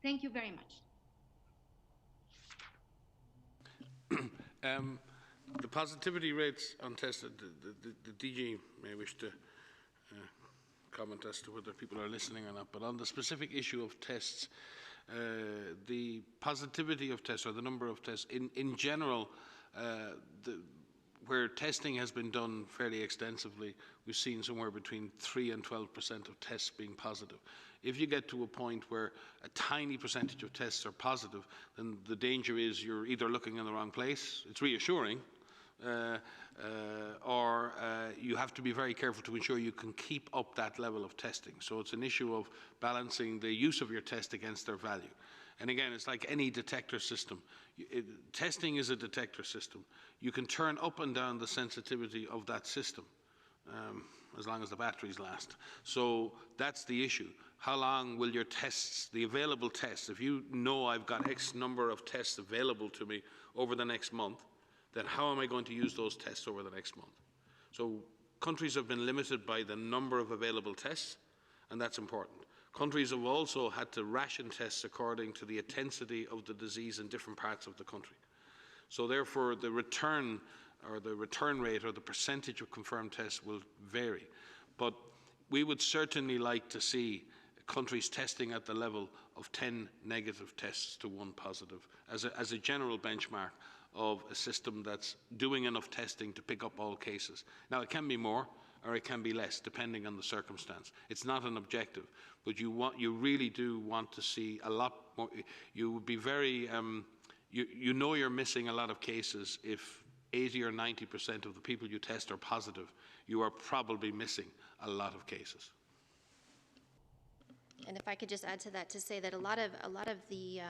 Thank you very much. The positivity rates on tests, the DG may wish to comment as to whether people are listening or not, but on the specific issue of tests, the positivity of tests, or the number of tests, in general, where testing has been done fairly extensively, we've seen somewhere between 3 and 12% of tests being positive. If you get to a point where a tiny percentage of tests are positive, then the danger is you're either looking in the wrong place, it's reassuring, or you have to be very careful to ensure you can keep up that level of testing. So it's an issue of balancing the use of your test against their value. And again, it's like any detector system. Testing is a detector system. You can turn up and down the sensitivity of that system as long as the batteries last. So that's the issue. How long will your tests, the available tests, if you know I've got X number of tests available to me over the next month, then how am I going to use those tests over the next month? So countries have been limited by the number of available tests, and that's important. Countries have also had to ration tests according to the intensity of the disease in different parts of the country. So therefore, the return rate or the percentage of confirmed tests will vary. But we would certainly like to see countries testing at the level of 10 negative tests to 1 positive as a general benchmark of a system that's doing enough testing to pick up all cases. Now, it can be more or it can be less, depending on the circumstance. It's not an objective, but you really do want to see a lot more. You would be very, you know you're missing a lot of cases if 80 or 90% of the people you test are positive. You are probably missing a lot of cases. And if I could just add to that to say that a lot of the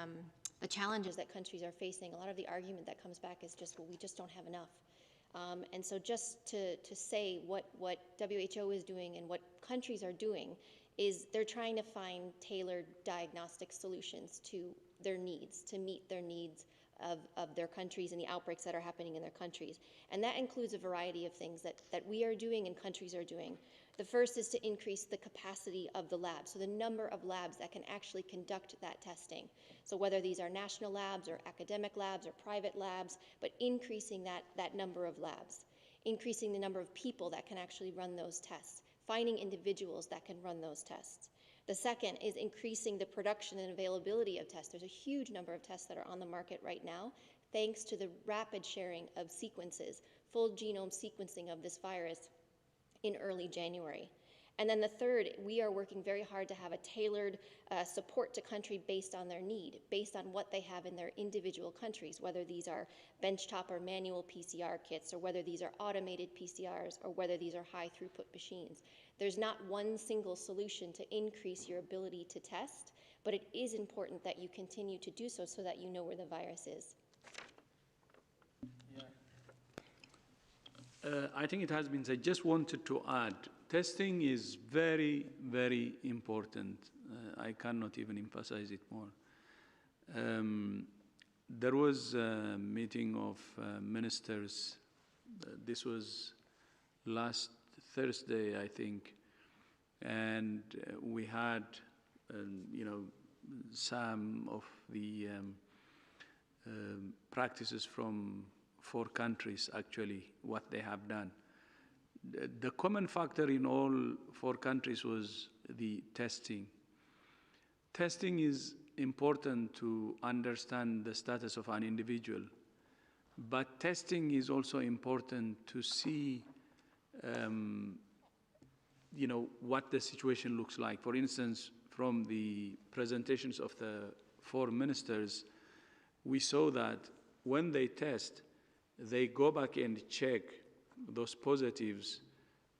challenges that countries are facing, a lot of the argument that comes back is just, well, we just don't have enough. And so just to say what WHO is doing and what countries are doing is they're trying to find tailored diagnostic solutions to their needs, to meet their needs of their countries and the outbreaks that are happening in their countries. And that includes a variety of things that we are doing and countries are doing. The first is to increase the capacity of the labs, so the number of labs that can actually conduct that testing. So whether these are national labs or academic labs or private labs, but increasing that number of labs, increasing the number of people that can actually run those tests, finding individuals that can run those tests. The second is increasing the production and availability of tests. There's a huge number of tests that are on the market right now, thanks to the rapid sharing of sequences, full genome sequencing of this virus in early January. And then the third, we are working very hard to have a tailored support to country based on their need, based on what they have in their individual countries, whether these are benchtop or manual PCR kits, or whether these are automated PCRs, or whether these are high throughput machines. There's not one single solution to increase your ability to test, but it is important that you continue to do so that you know where the virus is. I think it has been said. Just wanted to add, testing is very, very important. I cannot even emphasize it more. There was a meeting of ministers. This was last Thursday, I think, and we had, some of the practices from 4 countries, actually, what they have done. The common factor in all 4 countries was the testing. Testing is important to understand the status of an individual, but testing is also important to see what the situation looks like. For instance, from the presentations of the 4 ministers, we saw that when they test, they go back and check those positives,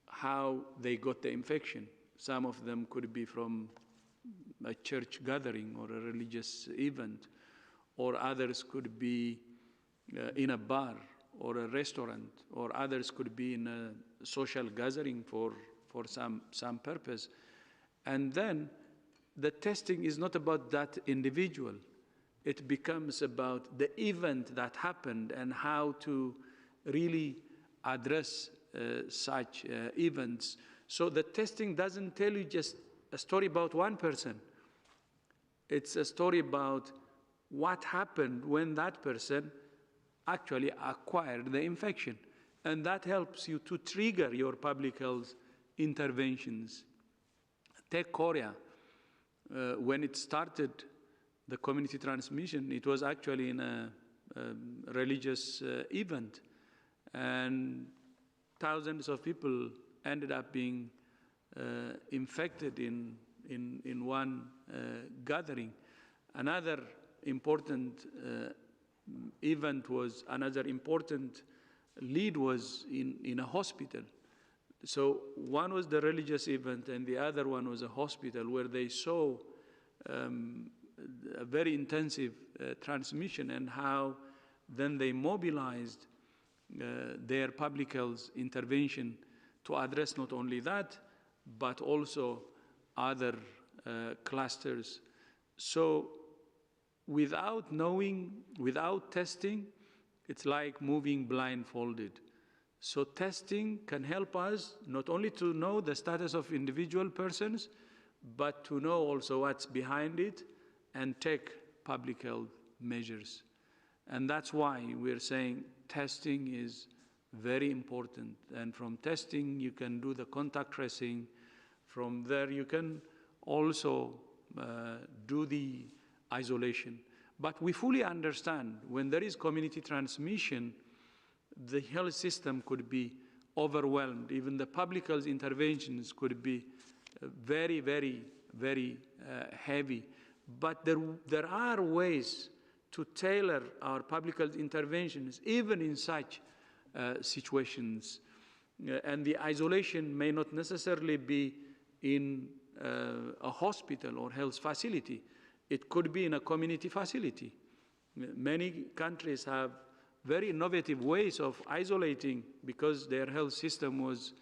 how they got the infection. Some of them could be from a church gathering or a religious event, or others could be in a bar or a restaurant, or others could be in a social gathering for some purpose. And then the testing is not about that individual. It becomes about the event that happened and how to really address such events. So the testing doesn't tell you just a story about one person. It's a story about what happened when that person actually acquire the infection. And that helps you to trigger your public health interventions. Take Korea. When it started, the community transmission, it was actually in a religious event. And thousands of people ended up being infected in one gathering. Another important event was, another important lead was in a hospital. So one was the religious event and the other one was a hospital where they saw a very intensive transmission, and how then they mobilized their public health intervention to address not only that, but also other clusters. So without knowing, without testing, it's like moving blindfolded. So testing can help us not only to know the status of individual persons, but to know also what's behind it and take public health measures. And that's why we're saying testing is very important. And from testing, you can do the contact tracing. From there, you can also do the isolation. But we fully understand when there is community transmission, the health system could be overwhelmed. Even the public health interventions could be very, very, very heavy. But there are ways to tailor our public health interventions, even in such situations. And the isolation may not necessarily be in a hospital or health facility. It could be in a community facility. Many countries have very innovative ways of isolating because their health system was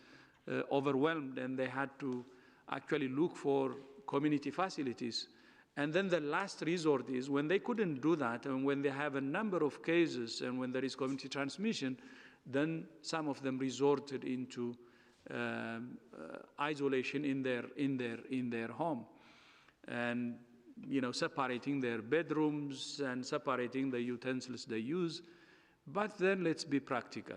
overwhelmed and they had to actually look for community facilities. And then the last resort is when they couldn't do that, and when they have a number of cases and when there is community transmission, then some of them resorted into isolation in their home, and separating their bedrooms and separating the utensils they use. But then let's be practical.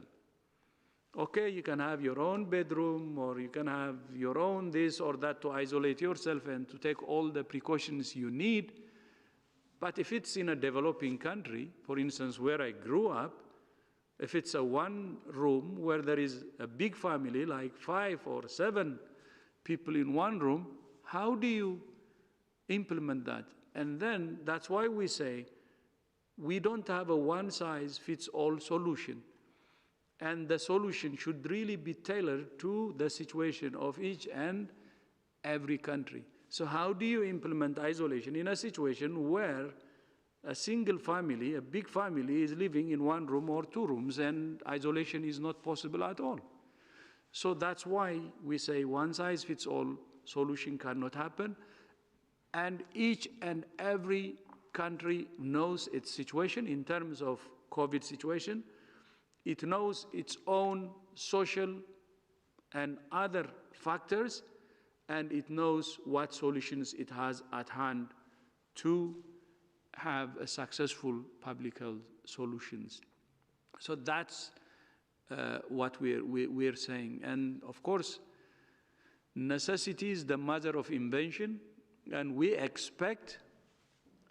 Okay, you can have your own bedroom, or you can have your own this or that to isolate yourself and to take all the precautions you need. But if it's in a developing country, for instance, where I grew up, if it's a one room where there is a big family, like 5 or 7 people in one room, how do you implement that? And then that's why we say we don't have a one-size-fits-all solution. And the solution should really be tailored to the situation of each and every country. So how do you implement isolation in a situation where a single family, a big family, is living in one room or 2 rooms, and isolation is not possible at all? So that's why we say one-size-fits-all solution cannot happen. And each and every country knows its situation in terms of COVID situation. It knows its own social and other factors, and it knows what solutions it has at hand to have a successful public health solutions. So that's what we're saying. And of course, necessity is the mother of invention, and we expect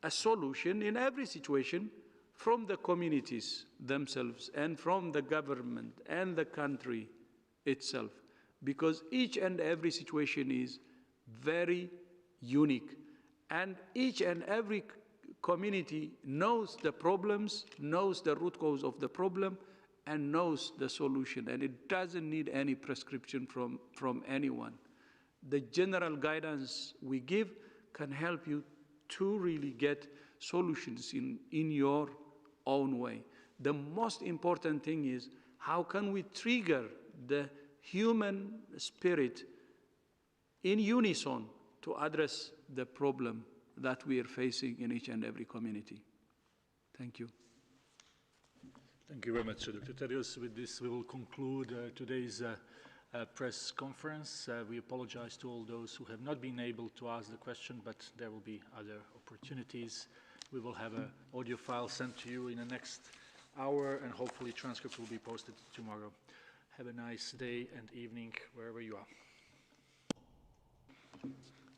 a solution in every situation from the communities themselves and from the government and the country itself, because each and every situation is very unique, and each and every community knows the problems, knows the root cause of the problem, and knows the solution, and it doesn't need any prescription from anyone. The general guidance we give can help you to really get solutions in your own way. The most important thing is, how can we trigger the human spirit in unison to address the problem that we are facing in each and every community? Thank you. Thank you very much, Dr. Tedros. With this, we will conclude today's press conference. We apologize to all those who have not been able to ask the question, but there will be other opportunities. We will have an audio file sent to you in the next hour, and hopefully transcript will be posted tomorrow. Have a nice day and evening wherever you are.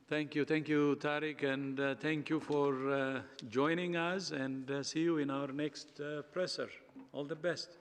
Thank you, Tariq, and thank you for joining us, and see you in our next presser. All the best.